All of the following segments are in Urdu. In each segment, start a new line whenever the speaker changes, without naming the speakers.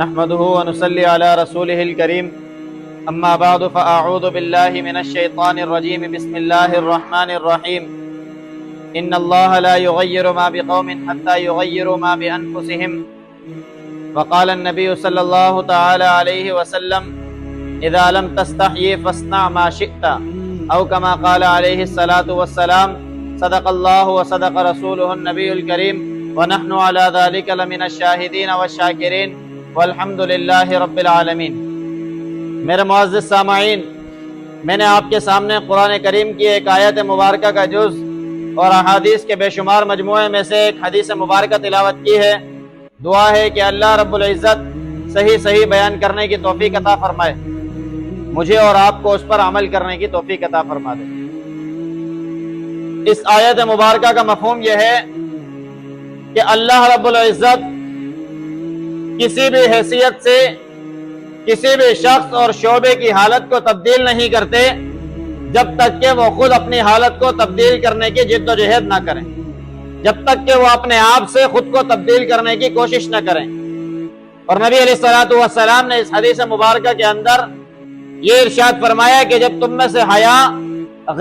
نحمده ونصلي على رسوله الكريم أما بعد فأعوذ بالله من الشيطان الرجيم بسم الله الرحمن الرحيم إن الله لا يغير ما بقوم حتى يغيروا ما بأنفسهم وقال النبي صلى الله تعالى عليه وسلم إذا لم تستحيي فاصنع ما شئت أو كما قال عليه الصلاة والسلام صدق الله وصدق رسوله النبي الكريم ونحن على ذلك لمن الشاهدين والشاکرین والحمد للہ رب العالمین۔ میرے معزز سامعین، میں نے آپ کے سامنے قرآن کریم کی ایک آیت مبارکہ کا جز اور احادیث کے بے شمار مجموعے میں سے ایک حدیث مبارکہ تلاوت کی ہے۔ دعا ہے کہ اللہ رب العزت صحیح بیان کرنے کی توفیق عطا فرمائے، مجھے اور آپ کو اس پر عمل کرنے کی توفیق عطا فرما دے۔ اس آیت مبارکہ کا مفہوم یہ ہے کہ اللہ رب العزت کسی بھی حیثیت سے کسی بھی شخص اور شعبے کی حالت کو تبدیل نہیں کرتے جب تک کہ وہ خود اپنی حالت کو تبدیل کرنے کی جد و جہد نہ کریں، جب تک کہ وہ اپنے آپ سے خود کو تبدیل کرنے کی کوشش نہ کریں۔ اور نبی علیہ الصلوۃ والسلام نے اس حدیث مبارکہ کے اندر یہ ارشاد فرمایا کہ جب تم میں سے حیا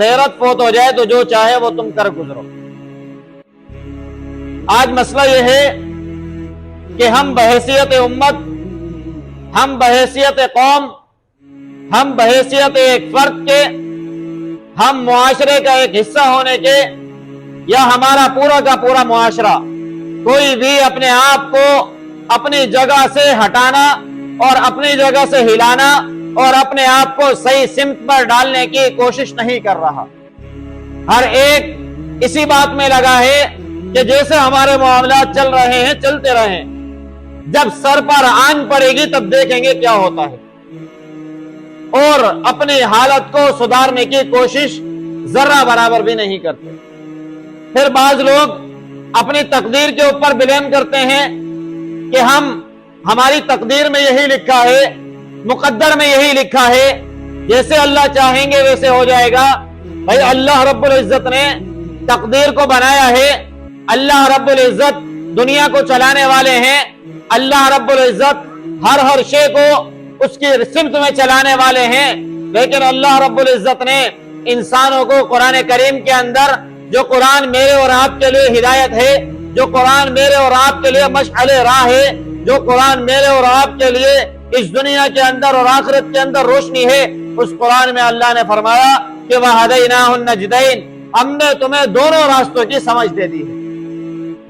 غیرت فوت ہو جائے تو جو چاہے وہ تم کر گزرو۔ آج مسئلہ یہ ہے کہ ہم بحیثیت امت، ہم بحیثیت قوم، ہم بحیثیت ایک فرد کے، ہم معاشرے کا ایک حصہ ہونے کے، یا ہمارا پورا کا پورا معاشرہ، کوئی بھی اپنے آپ کو اپنی جگہ سے ہٹانا اور اپنی جگہ سے ہلانا اور اپنے آپ کو صحیح سمت پر ڈالنے کی کوشش نہیں کر رہا۔ ہر ایک اسی بات میں لگا ہے کہ جیسے ہمارے معاملات چل رہے ہیں چلتے رہیں، جب سر پر آن پڑے گی تب دیکھیں گے کیا ہوتا ہے، اور اپنی حالت کو سدھارنے کی کوشش ذرہ برابر بھی نہیں کرتے۔ پھر بعض لوگ اپنی تقدیر کے اوپر بلیم کرتے ہیں کہ ہماری تقدیر میں یہی لکھا ہے، مقدر میں یہی لکھا ہے، جیسے اللہ چاہیں گے ویسے ہو جائے گا۔ بھائی اللہ رب العزت نے تقدیر کو بنایا ہے، اللہ رب العزت دنیا کو چلانے والے ہیں، اللہ رب العزت ہر شے کو اس کی سمت میں چلانے والے ہیں، لیکن اللہ رب العزت نے انسانوں کو قرآن کریم کے اندر، جو قرآن میرے اور آپ کے لیے ہدایت ہے، جو قرآن میرے اور آپ کے لیے مشعل راہ ہے، جو قرآن میرے اور آپ کے لیے اس دنیا کے اندر اور آخرت کے اندر روشنی ہے، اس قرآن میں اللہ نے فرمایا کہ وَهَدَيْنَاهُ النَّجْدَيْنِ، ہم نے تمہیں دونوں راستوں کی سمجھ دے دی ہے،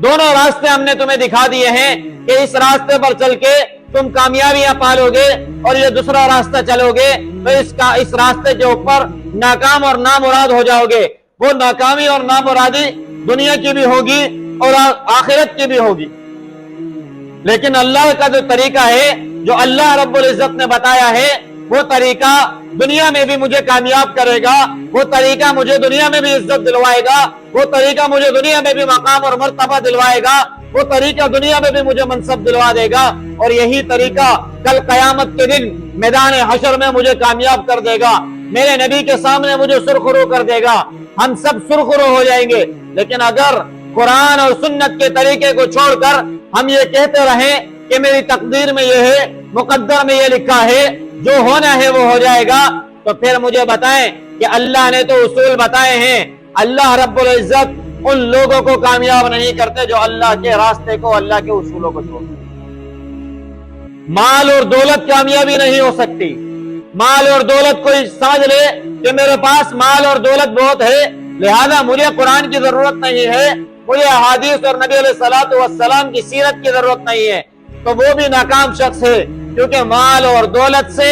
دونوں راستے ہم نے تمہیں دکھا دیے ہیں کہ اس راستے پر چل کے تم کامیابیاں پالو گے، اور یہ دوسرا راستہ چلو گے تو اس راستے کے اوپر ناکام اور نامراد ہو جاؤ گے۔ وہ ناکامی اور نامرادی دنیا کی بھی ہوگی اور آخرت کی بھی ہوگی، لیکن اللہ کا جو طریقہ ہے، جو اللہ رب العزت نے بتایا ہے، وہ طریقہ دنیا میں بھی مجھے کامیاب کرے گا، وہ طریقہ مجھے دنیا میں بھی عزت دلوائے گا، وہ طریقہ مجھے دنیا میں بھی مقام اور مرتبہ دلوائے گا، وہ طریقہ دنیا میں بھی مجھے منصب دلوا دے گا، اور یہی طریقہ کل قیامت کے دن میدان حشر میں مجھے کامیاب کر دے گا، میرے نبی کے سامنے مجھے سرخرو کر دے گا، ہم سب سرخرو ہو جائیں گے۔ لیکن اگر قرآن اور سنت کے طریقے کو چھوڑ کر ہم یہ کہتے رہیں کہ میری تقدیر میں یہ ہے، مقدر میں یہ لکھا ہے، جو ہونا ہے وہ ہو جائے گا، تو پھر مجھے بتائیں کہ اللہ نے تو اصول بتائے ہیں، اللہ رب العزت ان لوگوں کو کامیاب نہیں کرتے جو اللہ کے راستے کو، اللہ کے اصولوں کو چھوڑتے۔ مال اور دولت کامیابی نہیں ہو سکتی۔ مال اور دولت کوئی سمجھ لے کہ میرے پاس مال اور دولت بہت ہے، لہذا مجھے قرآن کی ضرورت نہیں ہے، مجھے احادیث اور نبی علیہ الصلوۃ والسلام کی سیرت کی ضرورت نہیں ہے، تو وہ بھی ناکام شخص ہے، کیونکہ مال اور دولت سے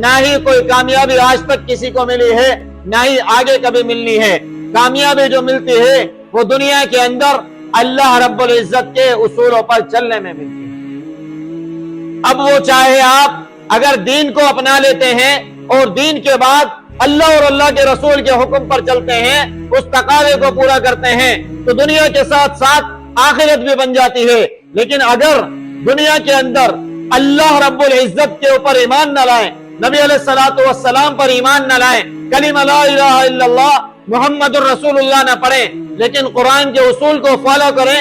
نہ ہی کوئی کامیابی آج تک کسی کو ملی ہے، نہ ہی آگے کبھی ملنی ہے۔ کامیابی جو ملتی ہے وہ دنیا کے اندر اللہ رب العزت کے اصولوں پر چلنے میں ملتی ہے۔ اب وہ چاہے آپ اگر دین کو اپنا لیتے ہیں اور دین کے بعد اللہ اور اللہ کے رسول کے حکم پر چلتے ہیں، اس تقاضے کو پورا کرتے ہیں، تو دنیا کے ساتھ ساتھ آخرت بھی بن جاتی ہے۔ لیکن اگر دنیا کے اندر اللہ رب العزت کے اوپر ایمان نہ لائیں، نبی علیہ الصلوۃ والسلام پر ایمان نہ لائیں، کلمہ لا الہ الا اللہ محمد الرسول اللہ نہ پڑھیں، لیکن قرآن کے اصول کو فالو کریں،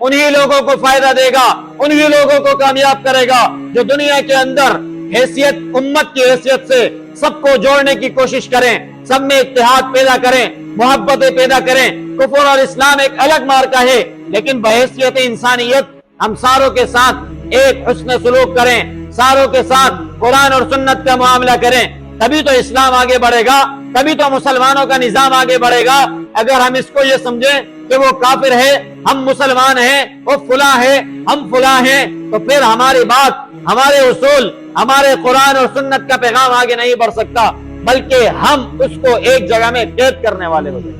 انہی لوگوں کو فائدہ دے گا، انہی لوگوں کو کامیاب کرے گا جو دنیا کے اندر حیثیت امت کی حیثیت سے سب کو جوڑنے کی کوشش کریں، سب میں اتحاد پیدا کریں، محبتیں پیدا کریں۔ کفر اور اسلام ایک الگ مارکہ ہے، لیکن بحیثیت انسانیت ہم ساروں کے ساتھ ایک حسن سلوک کریں، ساروں کے ساتھ قرآن اور سنت کا معاملہ کریں، تبھی تو اسلام آگے بڑھے گا، تبھی تو مسلمانوں کا نظام آگے بڑھے گا۔ اگر ہم اس کو یہ سمجھیں کہ وہ کافر ہے، ہم مسلمان ہیں، وہ فلاں ہے، ہم فلاں ہیں، تو پھر ہماری بات، ہمارے اصول، ہمارے قرآن اور سنت کا پیغام آگے نہیں بڑھ سکتا، بلکہ ہم اس کو ایک جگہ میں قید کرنے والے ہو جائیں۔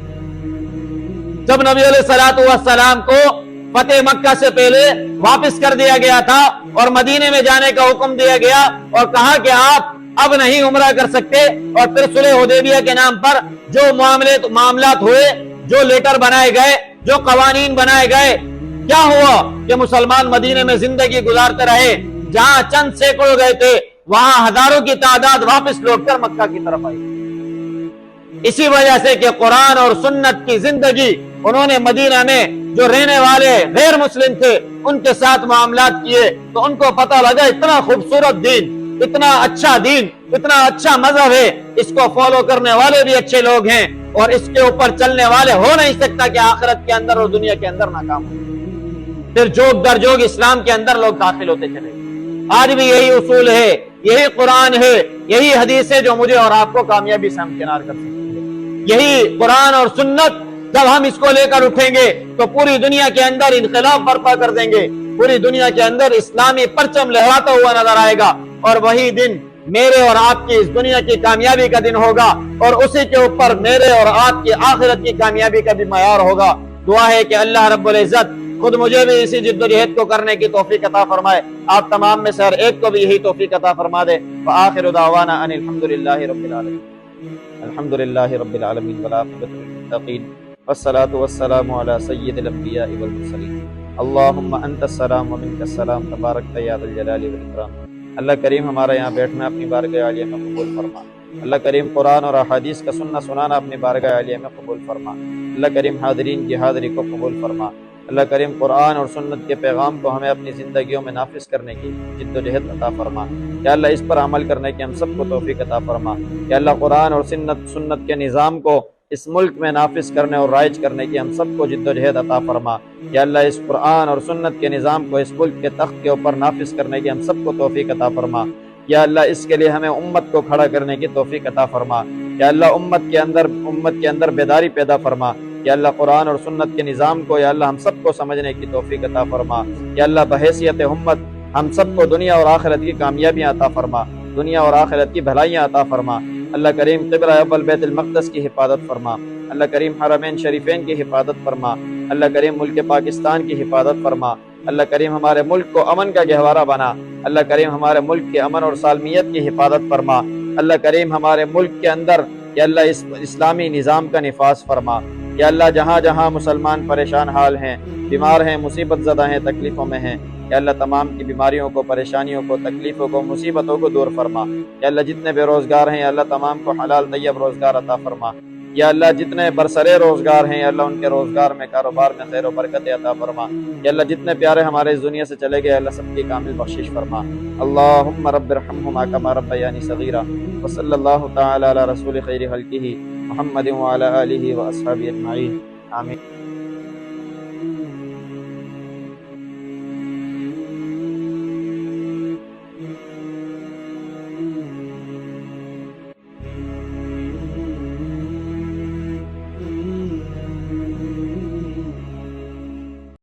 جب نبی علیہ السلام کو فتح مکہ سے پہلے واپس کر دیا گیا تھا اور مدینے میں جانے کا حکم دیا گیا اور کہا کہ آپ اب نہیں عمرہ کر سکتے، اور پھر صلح حدیبیہ کے نام پر جو معاملات ہوئے، جو لیٹر بنائے گئے، جو قوانین بنائے گئے، کیا ہوا کہ مسلمان مدینے میں زندگی گزارتے رہے، جہاں چند سینکڑوں گئے تھے وہاں ہزاروں کی تعداد واپس لوٹ کر مکہ کی طرف آئی۔ اسی وجہ سے کہ قرآن اور سنت کی زندگی انہوں نے مدینہ میں جو رہنے والے غیر مسلم تھے ان کے ساتھ معاملات کیے، تو ان کو پتہ لگا اتنا خوبصورت دین، اتنا اچھا دین، اتنا اچھا مذہب ہے، اس کو فالو کرنے والے بھی اچھے لوگ ہیں، اور اس کے اوپر چلنے والے ہو نہیں سکتا کہ آخرت کے اندر اور دنیا کے اندر ناکام ہو۔ پھر جوگ در جوگ اسلام کے اندر لوگ داخل ہوتے چلے گئے۔ آج بھی یہی اصول ہے، یہی قرآن ہے، یہی حدیث ہے جو مجھے اور آپ کو کامیابی سے ہمکنار کر سکتی ہے۔ یہی قرآن اور سنت جب ہم اس کو لے کر اٹھیں گے تو پوری دنیا کے اندر انقلاب برپا کر دیں گے، پوری دنیا کے اندر اسلامی پرچم لہراتا ہوا نظر آئے گا، اور وہی دن میرے اور آپ کی اس دنیا کی کامیابی کا دن ہوگا، اور اسی کے اوپر میرے اور آپ کی آخرت کی کامیابی کا بھی معیار ہوگا۔ دعا ہے کہ اللہ رب العزت خود مجھے بھی اسی جد و جہد کو کرنے کی توفیق عطا فرمائے، آپ تمام میں سے ہر ایک کو بھی یہی توفیق عطا فرما دے۔ وآخر دعوانا ان الحمدللہ رب العالمین، الحمدللہ رب العالمین والعاقبۃ للمتقین، والصلاة والسلام علی سید الانبیاء والمرسلین۔ اللہم انت السلام ومنک السلام، تبارک یا ذا الجلال والاکرام۔ اللہ کریم ہمارا یہاں بیٹھنا اپنی بارگاہ عالیہ میں قبول فرما۔ اللہ کریم قرآن اور احادیث کا سننا اپنی بارگاہ عالیہ میں قبول فرما۔ اللہ کریم حاضرین کی حاضری کو قبول فرما۔ اللہ کریم قرآن اور سنت کے پیغام کو ہمیں اپنی زندگیوں میں نافذ کرنے کی جد و جہد عطا فرما۔ یا اللہ اس پر عمل کرنے کی ہم سب کو توفیق عطا فرما۔ یا اللہ قرآن اور سنت کے نظام کو اس ملک میں نافذ کرنے اور رائج کرنے کی ہم سب کو جد و جہد عطا فرما۔ یا اللہ اس قرآن اور سنت کے نظام کو اس ملک کے تخت کے اوپر نافذ کرنے کی ہم سب کو توفیق عطا فرما۔ یا اللہ اس کے لیے ہمیں امت کو کھڑا کرنے کی توفیق عطا فرما۔ یا اللہ امت کے اندر بیداری پیدا فرما۔ یا اللہ قرآن اور سنت کے نظام کو یا اللہ ہم سب کو سمجھنے کی توفیق عطا فرما۔ یا اللہ بحیثیت امت ہم سب کو دنیا اور آخرت کی کامیابیاں عطا فرما، دنیا اور آخرت کی بھلائیاں عطا فرما۔ اللہ کریم قبلہ اول بیت المقدس کی حفاظت فرما۔ اللہ کریم حرمین شریفین کی حفاظت فرما۔ اللہ کریم ملک پاکستان کی حفاظت فرما۔ اللہ کریم ہمارے ملک کو امن کا گہوارہ بنا۔ اللہ کریم ہمارے ملک کے امن اور سالمیت کی حفاظت فرما۔ اللہ کریم ہمارے ملک کے اندر یا اللہ اس اسلامی نظام کا نفاذ فرما۔ یا اللہ جہاں جہاں مسلمان پریشان حال ہیں، بیمار ہیں، مصیبت زدہ ہیں، تکلیفوں میں ہیں، یا اللہ تمام کی بیماریوں کو، پریشانیوں کو، تکلیفوں کو، مصیبتوں کو دور فرما۔ یا اللہ جتنے بے روزگار ہیں یا اللہ تمام کو حلال طیب روزگار عطا فرما۔ یا اللہ جتنے برسرے روزگار ہیں یا اللہ ان کے روزگار میں، کاروبار میں خیر و برکت عطا فرما۔ یا اللہ جتنے پیارے ہمارے اس دنیا سے چلے گئے اللہ سب کی کامل بخشش فرما۔ اللہم رب ارحمہما کما ربیانی صغیرا، وصلی اللہ تعالی علی رسول خیر خلقہ محمد وعلی آلہ واصحابہ اجمعین، آمین۔